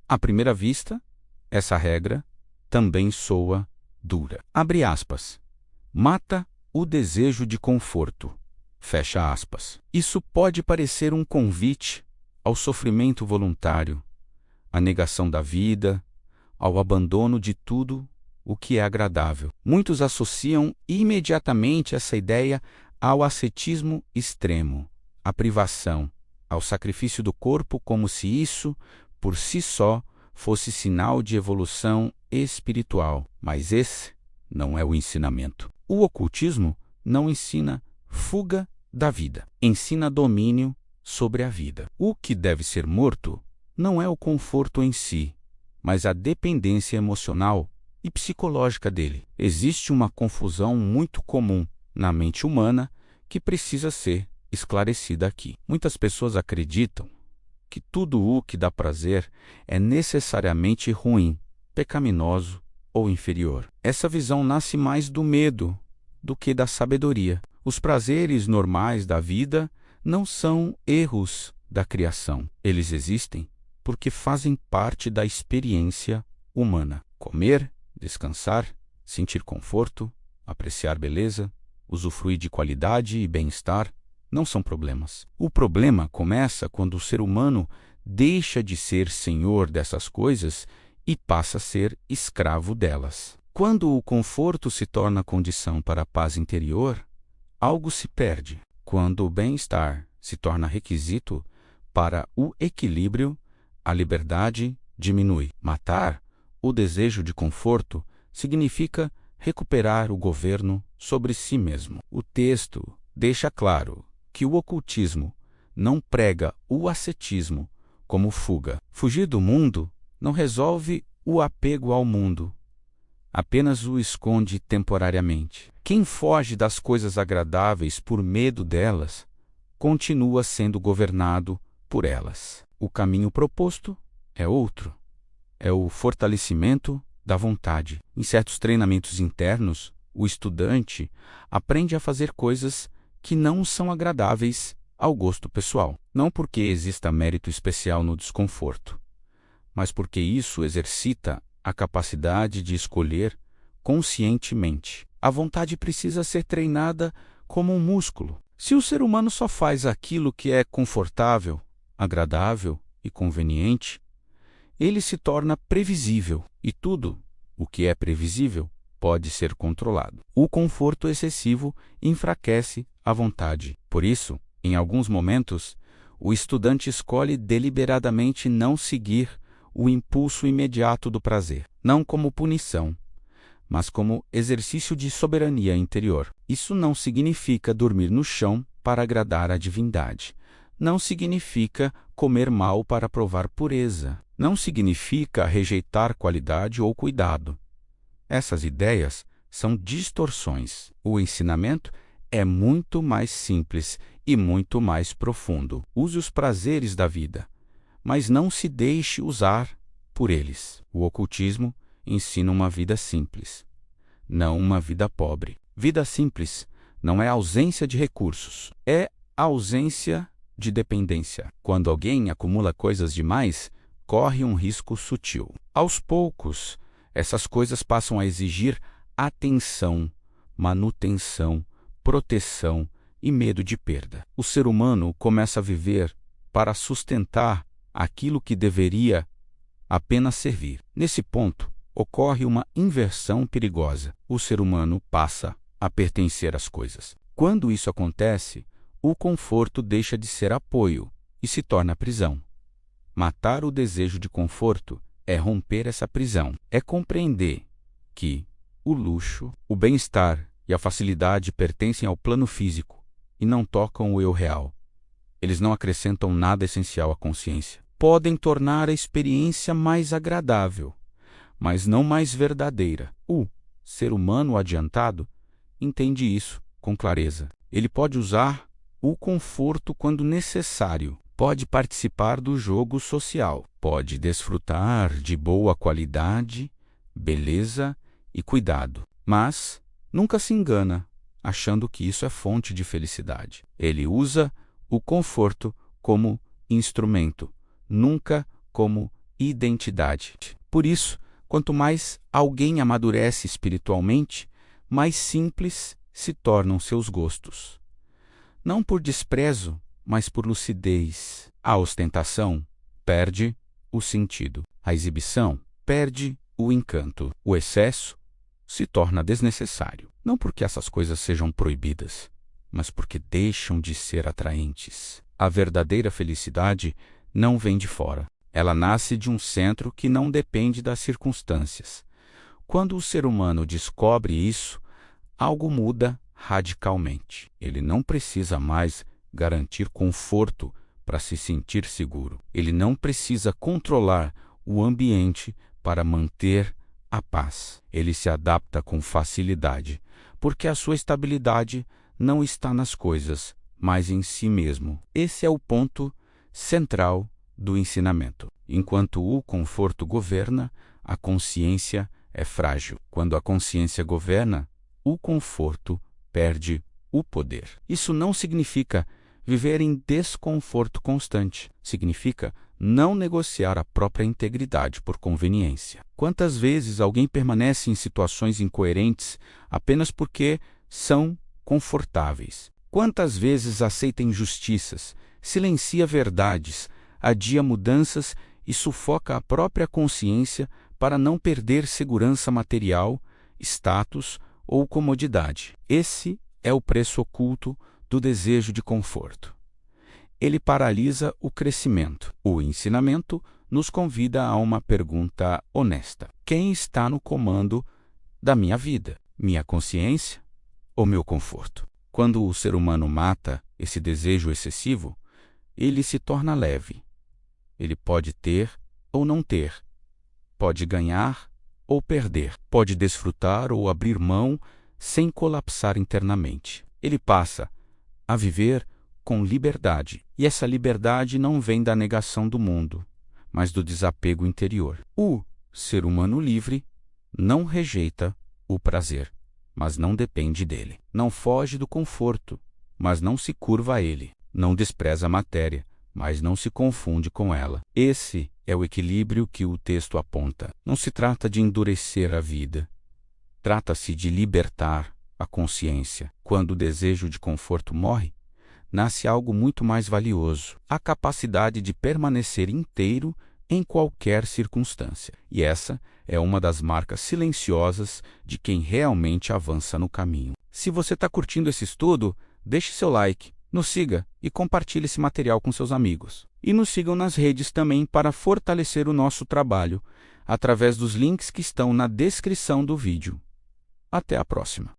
À primeira vista, essa regra também soa dura. Abre aspas. Mata o desejo de conforto. Fecha aspas. Isso pode parecer um convite ao sofrimento voluntário, à negação da vida, ao abandono de tudo o que é agradável. Muitos associam imediatamente essa ideia ao ascetismo extremo, à privação, ao sacrifício do corpo, como se isso, por si só, fosse sinal de evolução espiritual. Mas esse não é o ensinamento. O ocultismo não ensina fuga da vida, ensina domínio sobre a vida. O que deve ser morto não é o conforto em si, mas a dependência emocional e psicológica dele. Existe uma confusão muito comum na mente humana que precisa ser esclarecida aqui. Muitas pessoas acreditam que tudo o que dá prazer é necessariamente ruim, pecaminoso ou inferior. Essa visão nasce mais do medo do que da sabedoria. Os prazeres normais da vida não são erros da criação. Eles existem porque fazem parte da experiência humana. Comer, descansar, sentir conforto, apreciar beleza, usufruir de qualidade e bem-estar não são problemas. O problema começa quando o ser humano deixa de ser senhor dessas coisas e passa a ser escravo delas. Quando o conforto se torna condição para a paz interior, algo se perde. Quando o bem-estar se torna requisito para o equilíbrio, a liberdade diminui. Matar o desejo de conforto significa recuperar o governo sobre si mesmo. O texto deixa claro que o ocultismo não prega o ascetismo como fuga. Fugir do mundo não resolve o apego ao mundo, apenas o esconde temporariamente. Quem foge das coisas agradáveis por medo delas, continua sendo governado por elas. O caminho proposto é outro. É o fortalecimento da vontade. Em certos treinamentos internos, o estudante aprende a fazer coisas que não são agradáveis ao gosto pessoal. Não porque exista mérito especial no desconforto, mas porque isso exercita a capacidade de escolher conscientemente. A vontade precisa ser treinada como um músculo. Se o ser humano só faz aquilo que é confortável, agradável e conveniente, ele se torna previsível, e tudo o que é previsível pode ser controlado. O conforto excessivo enfraquece a vontade. Por isso, em alguns momentos, o estudante escolhe deliberadamente não seguir o impulso imediato do prazer, não como punição, mas como exercício de soberania interior. Isso não significa dormir no chão para agradar a divindade. Não significa comer mal para provar pureza. Não significa rejeitar qualidade ou cuidado. Essas ideias são distorções. O ensinamento é muito mais simples e muito mais profundo. Use os prazeres da vida, mas não se deixe usar por eles. O ocultismo ensina uma vida simples, não uma vida pobre. Vida simples não é ausência de recursos, é ausência de dependência. Quando alguém acumula coisas demais, corre um risco sutil. Aos poucos, essas coisas passam a exigir atenção, manutenção, proteção e medo de perda. O ser humano começa a viver para sustentar aquilo que deveria apenas servir. Nesse ponto, ocorre uma inversão perigosa. O ser humano passa a pertencer às coisas. Quando isso acontece, o conforto deixa de ser apoio e se torna prisão. Matar o desejo de conforto é romper essa prisão. É compreender que o luxo, o bem-estar e a facilidade pertencem ao plano físico e não tocam o eu real. Eles não acrescentam nada essencial à consciência. Podem tornar a experiência mais agradável, mas não mais verdadeira. O ser humano adiantado entende isso com clareza. Ele pode usar o conforto quando necessário, pode participar do jogo social, pode desfrutar de boa qualidade, beleza e cuidado, mas nunca se engana achando que isso é fonte de felicidade. Ele usa o conforto como instrumento, nunca como identidade. Por isso, quanto mais alguém amadurece espiritualmente, mais simples se tornam seus gostos. Não por desprezo, mas por lucidez. A ostentação perde o sentido. A exibição perde o encanto. O excesso se torna desnecessário. Não porque essas coisas sejam proibidas, mas porque deixam de ser atraentes. A verdadeira felicidade não vem de fora. Ela nasce de um centro que não depende das circunstâncias. Quando o ser humano descobre isso, algo muda radicalmente. Ele não precisa mais garantir conforto para se sentir seguro. Ele não precisa controlar o ambiente para manter a paz. Ele se adapta com facilidade, porque a sua estabilidade não está nas coisas, mas em si mesmo. Esse é o ponto central do ensinamento. Enquanto o conforto governa, a consciência é frágil. Quando a consciência governa, o conforto perde o poder. Isso não significa viver em desconforto constante. Significa não negociar a própria integridade por conveniência. Quantas vezes alguém permanece em situações incoerentes apenas porque são confortáveis? Quantas vezes aceita injustiças, silencia verdades, adia mudanças e sufoca a própria consciência para não perder segurança material, status ou comodidade? Esse é o preço oculto do desejo de conforto. Ele paralisa o crescimento. O ensinamento nos convida a uma pergunta honesta: quem está no comando da minha vida? Minha consciência ou meu conforto? Quando o ser humano mata esse desejo excessivo, ele se torna leve. Ele pode ter ou não ter, pode ganhar ou perder, pode desfrutar ou abrir mão sem colapsar internamente. Ele passa a viver com liberdade, e essa liberdade não vem da negação do mundo, mas do desapego interior. O ser humano livre não rejeita o prazer, mas não depende dele. Não foge do conforto, mas não se curva a ele. Não despreza a matéria, mas não se confunde com ela. Esse é o equilíbrio que o texto aponta. Não se trata de endurecer a vida. Trata-se de libertar a consciência. Quando o desejo de conforto morre, nasce algo muito mais valioso: a capacidade de permanecer inteiro em qualquer circunstância. E essa é uma das marcas silenciosas de quem realmente avança no caminho. Se você está curtindo esse estudo, deixe seu like, nos siga e compartilhe esse material com seus amigos. E nos sigam nas redes também para fortalecer o nosso trabalho, através dos links que estão na descrição do vídeo. Até a próxima!